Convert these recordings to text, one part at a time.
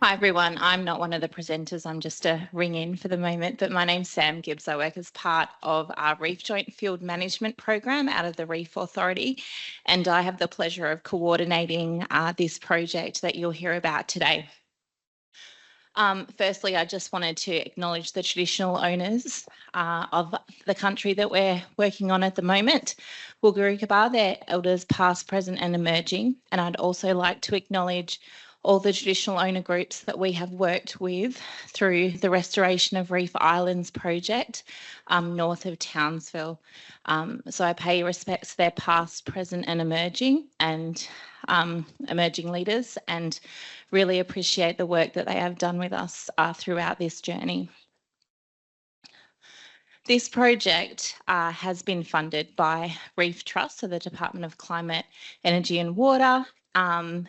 Hi everyone, I'm not one of the presenters, I'm just a ring-in for the moment, but my name's Sam Gibbs. I work as part of our Reef Joint Field Management Program out of the Reef Authority, and I have the pleasure of coordinating this project that you'll hear about today. Firstly, I just wanted to acknowledge the traditional owners of the country that we're working on at the moment, Wulgurukaba, their elders past, present and emerging, and I'd also like to acknowledge all the traditional owner groups that we have worked with through the Restoration of Reef Islands project north of Townsville. So I pay respects to their past, present and emerging leaders, and really appreciate the work that they have done with us throughout this journey. This project has been funded by Reef Trust, so the Department of Climate, Energy and Water,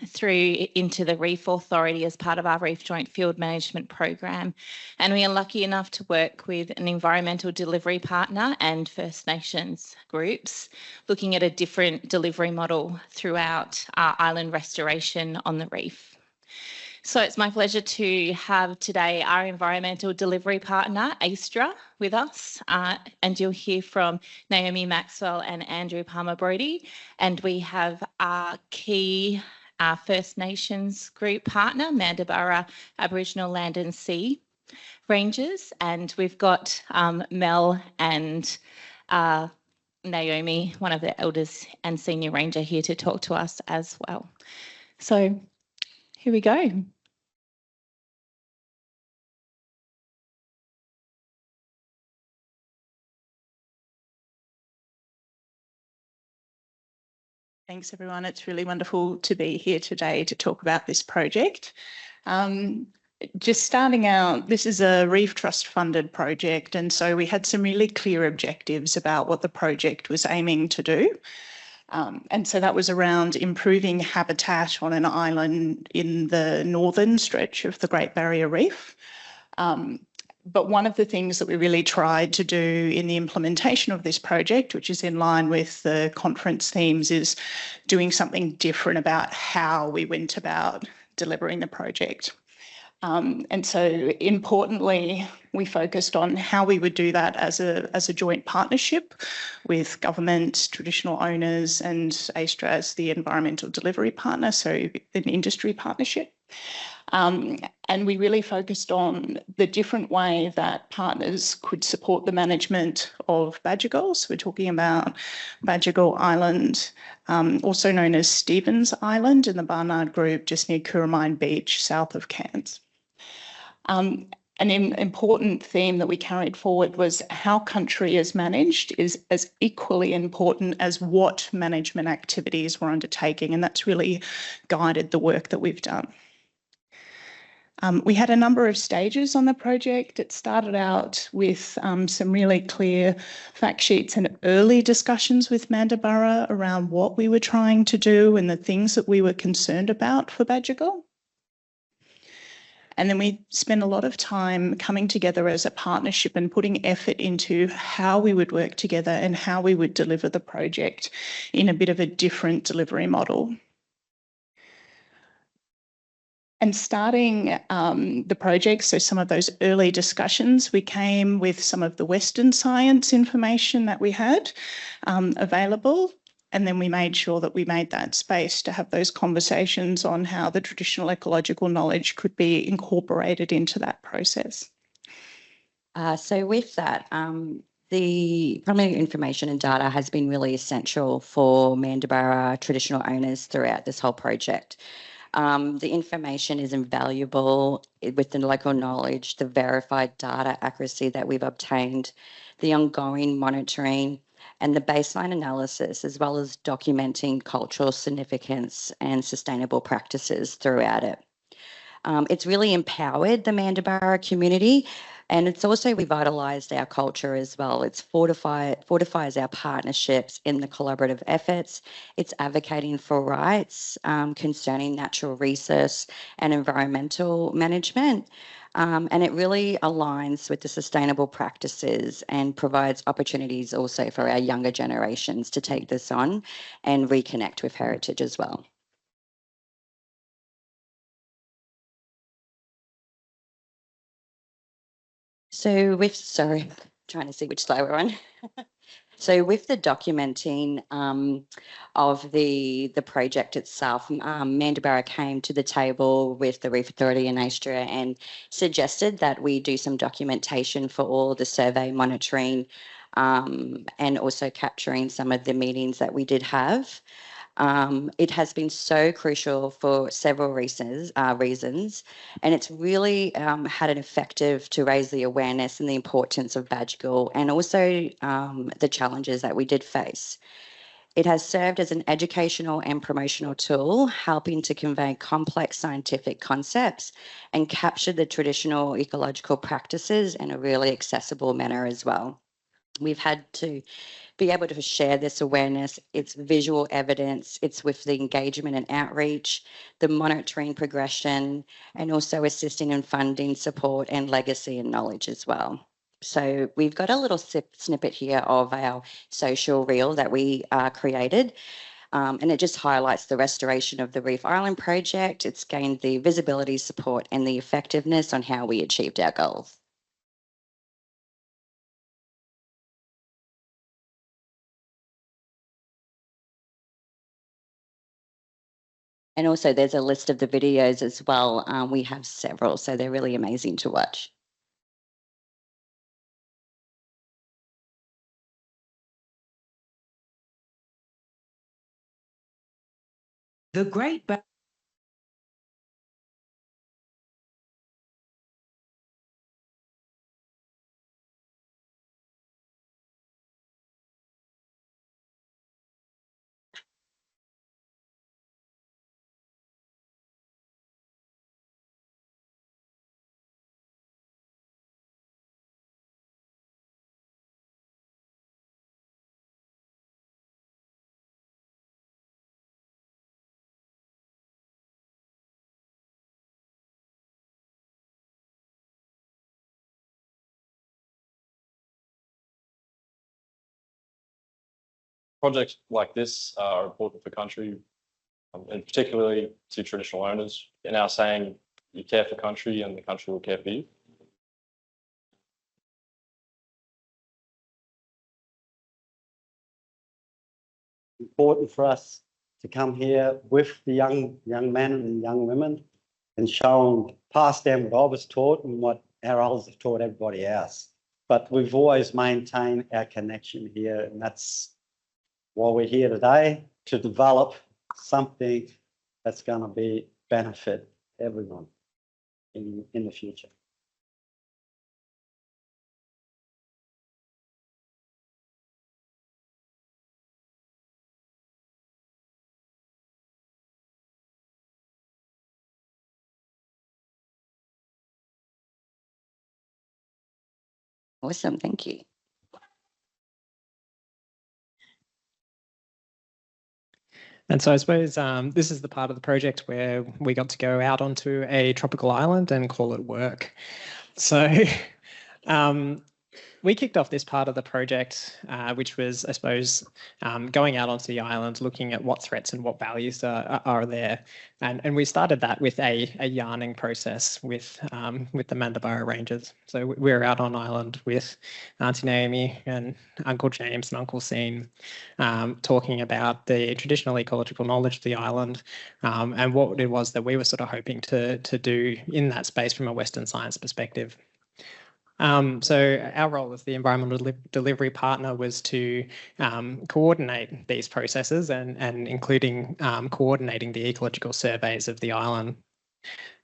through into the Reef Authority as part of our Reef Joint Field Management Program. And we are lucky enough to work with an environmental delivery partner and First Nations groups, looking at a different delivery model throughout our island restoration on the reef. So it's my pleasure to have today our environmental delivery partner, Aestra, with us. And you'll hear from Naomi Maxwell and Andrew Palmer-Brodie. And we have our key First Nations group partner, Mandubarra Aboriginal Land and Sea Rangers. And we've got Mel and Naomi, one of the elders and senior ranger, here to talk to us as well. So here we go. Thanks, everyone. It's really wonderful to be here today to talk about this project. Just starting out, this is a Reef Trust funded project, and so we had some really clear objectives about what the project was aiming to do. And so that was around improving habitat on an island in the northern stretch of the Great Barrier Reef. But one of the things that we really tried to do in the implementation of this project, which is in line with the conference themes, is doing something different about how we went about delivering the project. And so importantly, we focused on how we would do that as a joint partnership with government, traditional owners and Aestra as the environmental delivery partner, so an industry partnership. And we really focused on the different way that partners could support the management of Bajigal. So we're talking about Bajigal Island, also known as Stevens Island in the Barnard Group, just near Kurrimine Beach, south of Cairns. An important theme that we carried forward was how country is managed is as equally important as what management activities we're undertaking, and that's really guided the work that we've done. We had a number of stages on the project. It started out with some really clear fact sheets and early discussions with Mandubarra around what we were trying to do and the things that we were concerned about for Bajigal. And then we spent a lot of time coming together as a partnership and putting effort into how we would work together and how we would deliver the project in a bit of a different delivery model. And starting the project, so some of those early discussions, we came with some of the Western science information that we had available. And then we made sure that we made that space to have those conversations on how the traditional ecological knowledge could be incorporated into that process. So with that, the primary information and data has been really essential for Mandubarra traditional owners throughout this whole project. The information is invaluable with the local knowledge, the verified data accuracy that we've obtained, the ongoing monitoring and the baseline analysis, as well as documenting cultural significance and sustainable practices throughout it. It's really empowered the Mandubarra community, and it's also revitalised our culture as well. It's fortifies our partnerships in the collaborative efforts. It's advocating for rights concerning natural resource and environmental management. And it really aligns with the sustainable practices and provides opportunities also for our younger generations to take this on and reconnect with heritage as well. So sorry, trying to see which slide we're on. So with the documenting of the project itself, Mandubarra came to the table with the Reef Authority and Aestra and suggested that we do some documentation for all the survey monitoring and also capturing some of the meetings that we did have. It has been so crucial for several reasons, and it's really had an effective to raise the awareness and the importance of Bajigal and also the challenges that we did face. It has served as an educational and promotional tool, helping to convey complex scientific concepts and capture the traditional ecological practices in a really accessible manner as well. We've had to be able to share this awareness. It's visual evidence, it's with the engagement and outreach, the monitoring progression, and also assisting in funding support and legacy and knowledge as well. So we've got a little snippet here of our social reel that we created. And it just highlights the restoration of the Reef Island project. It's gained the visibility, support, and the effectiveness on how we achieved our goals. And also there's a list of the videos as well. We have several, so they're really amazing to watch. The Great Barrier Projects like this are important for country, and particularly to traditional owners. They're now saying you care for country and the country will care for you. Important for us to come here with the young men and young women and show them, pass them what I was taught and what our elders have taught everybody else. But we've always maintained our connection here, and that's why we're here today, to develop something that's going to be benefit everyone in the future. Awesome, thank you. And so I suppose this is the part of the project where we got to go out onto a tropical island and call it work. So we kicked off this part of the project, which was, I suppose, going out onto the island, looking at what threats and what values are there. And we started that with a yarning process with the Mandubarra Rangers. So we were out on island with Auntie Naomi and Uncle James and Uncle Sean, talking about the traditional ecological knowledge of the island and what it was that we were sort of hoping to do in that space from a Western science perspective. So our role as the environmental delivery partner was to coordinate these processes and including coordinating the ecological surveys of the island.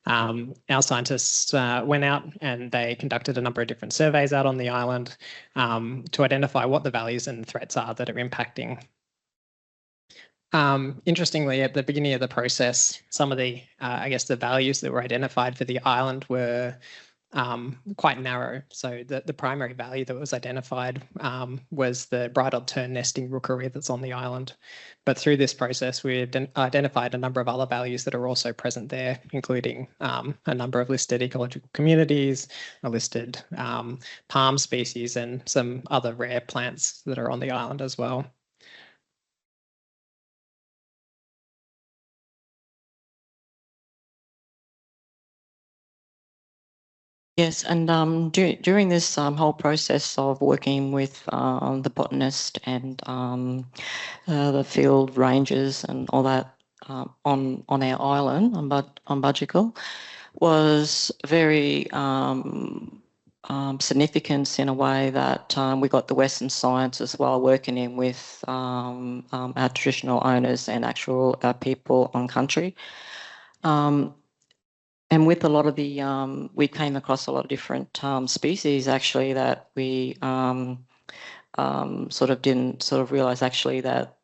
Our scientists went out and they conducted a number of different surveys out on the island to identify what the values and threats are that are impacting. Interestingly, at the beginning of the process, some of the, I guess, the values that were identified for the island were quite narrow. So the primary value that was identified was the bridled tern nesting rookery that's on the island. But through this process, we identified a number of other values that are also present there, including a number of listed ecological communities, a listed palm species, and some other rare plants that are on the island as well. Yes, and during this whole process of working with the botanist and the field rangers and all that on our island on Bajigal was very significant in a way that we got the Western science as well, working in with our traditional owners and actual people on country. And with a lot of the, we came across a lot of different species actually that we sort of didn't sort of realise actually that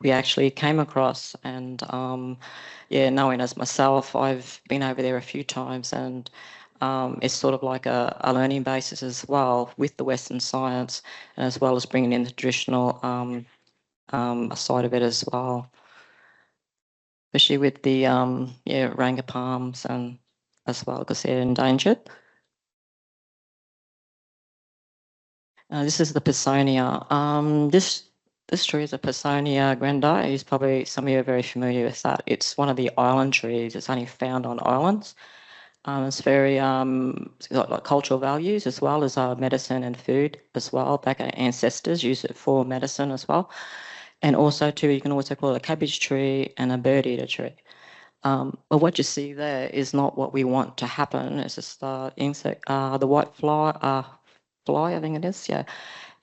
we actually came across. And yeah, knowing as myself, I've been over there a few times, and it's sort of like a learning basis as well with the Western science, as well as bringing in the traditional side of it as well. Especially with the yeah, ranga palms and as well because they're endangered. This is the Personia. This tree is a Personia grandi. Probably some of you are very familiar with that. It's one of the island trees. It's only found on islands. It's very it's got like cultural values as well as medicine and food as well. Back our ancestors used it for medicine as well. And also too, you can also call it a cabbage tree and a bird eater tree. But what you see there is not what we want to happen. It's just the insect, the white fly, I think it is, yeah.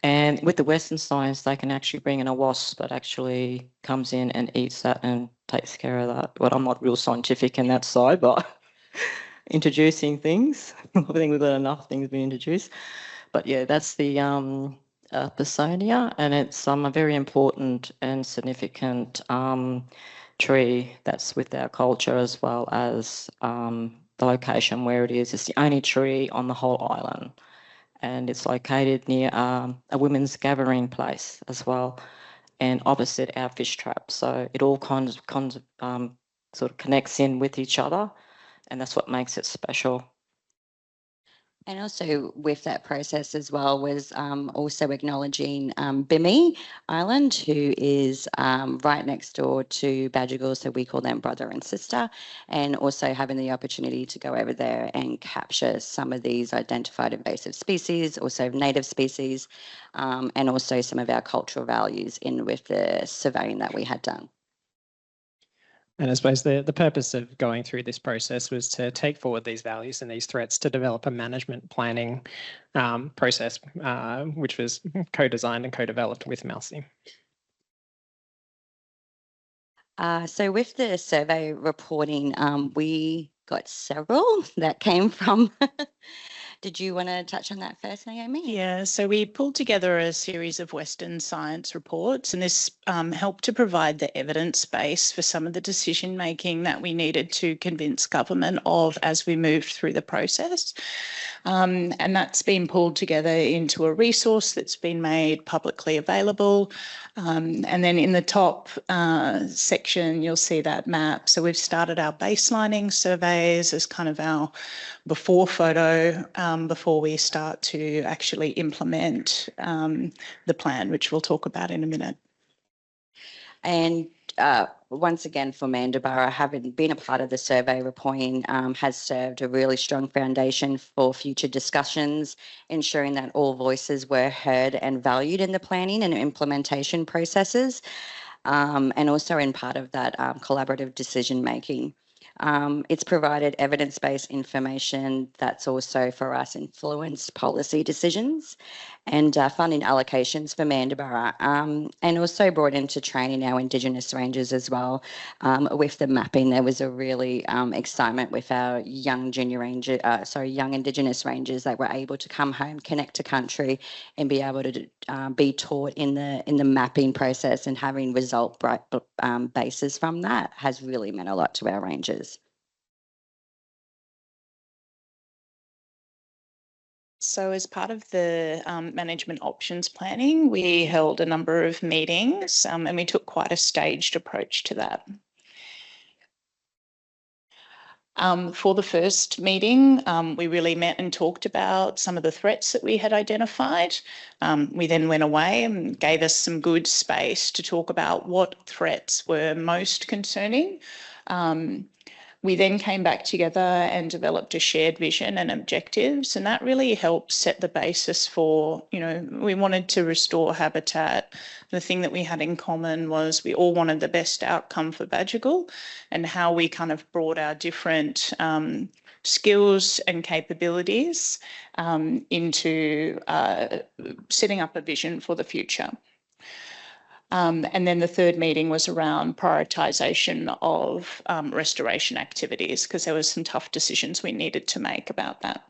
And with the Western science, they can actually bring in a wasp that actually comes in and eats that and takes care of that. But I'm not real scientific in that side, but introducing things. I think we've got enough things being introduced. But yeah, that's the Personia, and it's a very important and significant tree that's with our culture as well as the location where it is. It's the only tree on the whole island, and it's located near a women's gathering place as well, and opposite our fish trap. So it all sort of connects in with each other, and that's what makes it special. And also with that process as well was also acknowledging Bimmy Island, who is right next door to Bajigal, so we call them brother and sister, and also having the opportunity to go over there and capture some of these identified invasive species, also native species, and also some of our cultural values in with the surveying that we had done. And I suppose the purpose of going through this process was to take forward these values and these threats to develop a management planning process, which was co-designed and co-developed with MALSI. So with the survey reporting, we got several that came from. Did you want to touch on that first, Naomi? Yeah, so we pulled together a series of Western science reports, and this helped to provide the evidence base for some of the decision making that we needed to convince government of as we moved through the process. And that's been pulled together into a resource that's been made publicly available. And then in the top section, you'll see that map. So we've started our baselining surveys as kind of our before photo before we start to actually implement the plan, which we'll talk about in a minute. And once again, for Mandubarra, having been a part of the survey reporting has served a really strong foundation for future discussions, ensuring that all voices were heard and valued in the planning and implementation processes, and also in part of that collaborative decision making. It's provided evidence-based information that's also for us influenced policy decisions and funding allocations for Mandubarra, and also brought into training our Indigenous rangers as well. With the mapping, there was a really excitement with our young young Indigenous rangers that were able to come home, connect to country, and be able to be taught in the mapping process, and having result bases from that has really meant a lot to our rangers. So as part of the management options planning, we held a number of meetings and we took quite a staged approach to that. For the first meeting, we really met and talked about some of the threats that we had identified. We then went away and gave us some good space to talk about what threats were most concerning. We then came back together and developed a shared vision and objectives, and that really helped set the basis for, we wanted to restore habitat. The thing that we had in common was we all wanted the best outcome for Bajigal, and how we kind of brought our different skills and capabilities into setting up a vision for the future. And then the third meeting was around prioritisation of restoration activities, because there were some tough decisions we needed to make about that.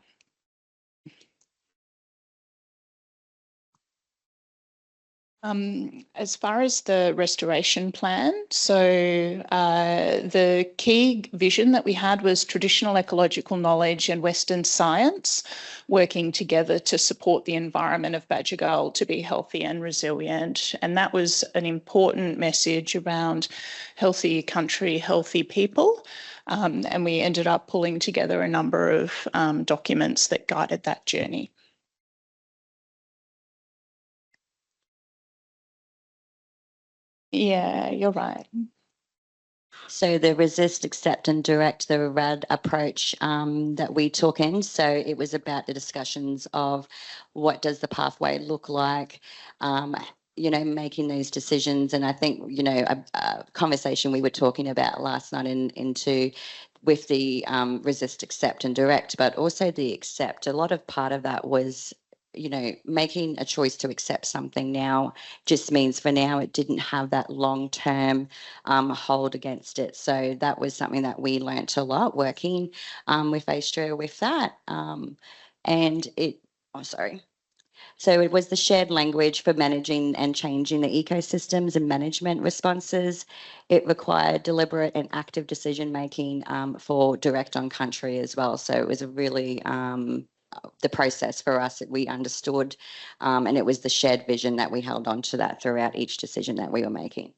As far as the restoration plan, so the key vision that we had was traditional ecological knowledge and Western science working together to support the environment of Bajigal to be healthy and resilient. And that was an important message around healthy country, healthy people. And we ended up pulling together a number of documents that guided that journey. Yeah, you're right. So the resist, accept and direct, the RAD approach that we took in. So it was about the discussions of what does the pathway look like, making those decisions. And I think, a conversation we were talking about last night with the resist, accept and direct, but also the accept. A lot of part of that was making a choice to accept something now just means for now it didn't have that long-term hold against it. So that was something that we learnt a lot working with Aestra with that. So it was the shared language for managing and changing the ecosystems and management responses. It required deliberate and active decision-making for direct on country as well. So it was a really the process for us that we understood, and it was the shared vision that we held on to that throughout each decision that we were making.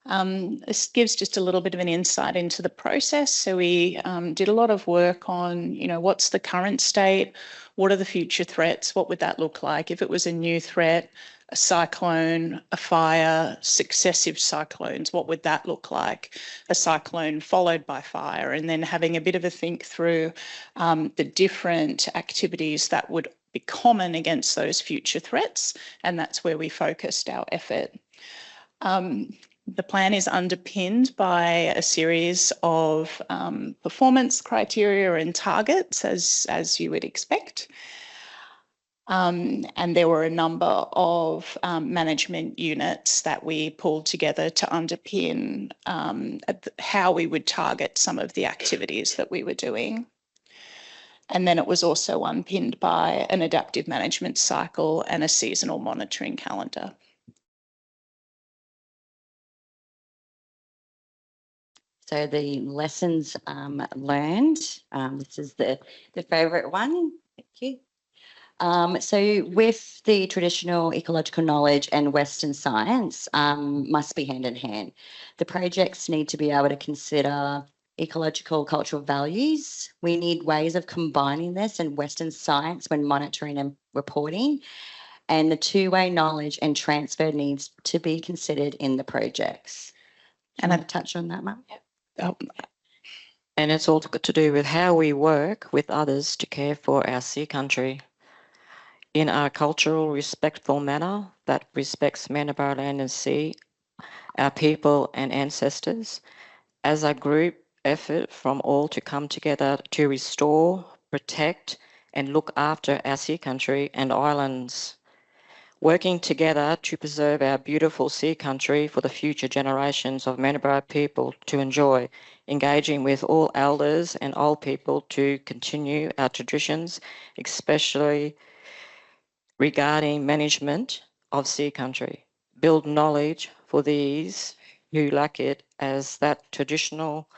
This gives just a little bit of an insight into the process. So we did a lot of work on, what's the current state? What are the future threats? What would that look like if it was a new threat, a cyclone, a fire, successive cyclones? What would that look like? A cyclone followed by fire, and then having a bit of a think through the different activities that would be common against those future threats. And that's where we focused our effort. The plan is underpinned by a series of performance criteria and targets, as you would expect. And there were a number of management units that we pulled together to underpin how we would target some of the activities that we were doing. And then it was also underpinned by an adaptive management cycle and a seasonal monitoring calendar. So the lessons learned, this is the favourite one. Thank you. So with the traditional ecological knowledge and Western science must be hand in hand. The projects need to be able to consider ecological cultural values. We need ways of combining this and Western science when monitoring and reporting. And the two-way knowledge and transfer needs to be considered in the projects. And I've touched on that, Mum. Yep. And it's all to do with how we work with others to care for our sea country in a cultural, respectful manner that respects Mandubarra land and sea, our people and ancestors, as a group effort from all to come together to restore, protect and look after our sea country and islands. Working together to preserve our beautiful sea country for the future generations of Mandubarra people to enjoy, engaging with all elders and old people to continue our traditions, especially regarding management of sea country. Build knowledge for these who lack it, as that traditional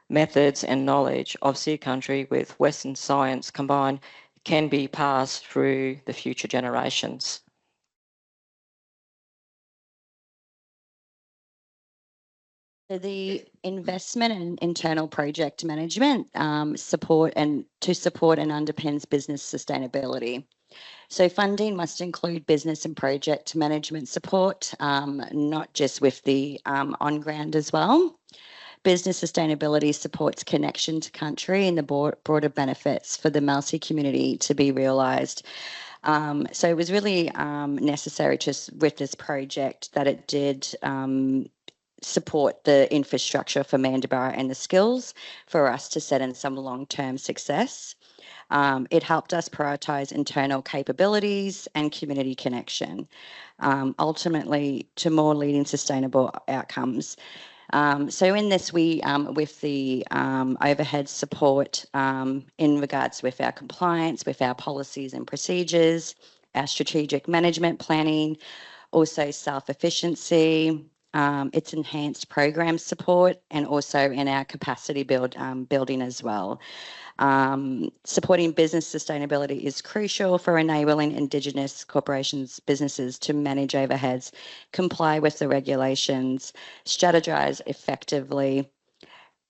methods and knowledge of sea country with Western science combined can be passed through the future generations. So the investment and internal project management support and underpins business sustainability. So funding must include business and project management support, not just with the on-ground as well. Business sustainability supports connection to country and the broader benefits for the MALSI community to be realised. So it was really necessary with this project that it did support the infrastructure for Mandubarra and the skills for us to set in some long-term success. It helped us prioritise internal capabilities and community connection, ultimately to more leading sustainable outcomes. So in this, we, with the overhead support in regards with our compliance, with our policies and procedures, our strategic management planning, also self-efficiency, it's enhanced program support, and also in our capacity building as well. Supporting business sustainability is crucial for enabling Indigenous corporations, businesses to manage overheads, comply with the regulations, strategise effectively,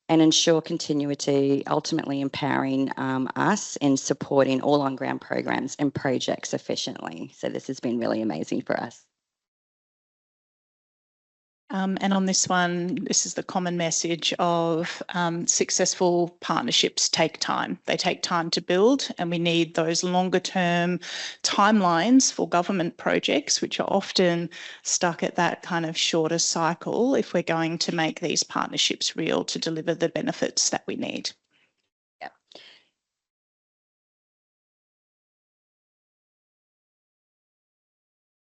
and ensure continuity, ultimately empowering us in supporting all on-ground programs and projects efficiently. So this has been really amazing for us. And on this one, this is the common message of successful partnerships take time. They take time to build, and we need those longer term timelines for government projects, which are often stuck at that kind of shorter cycle if we're going to make these partnerships real to deliver the benefits that we need.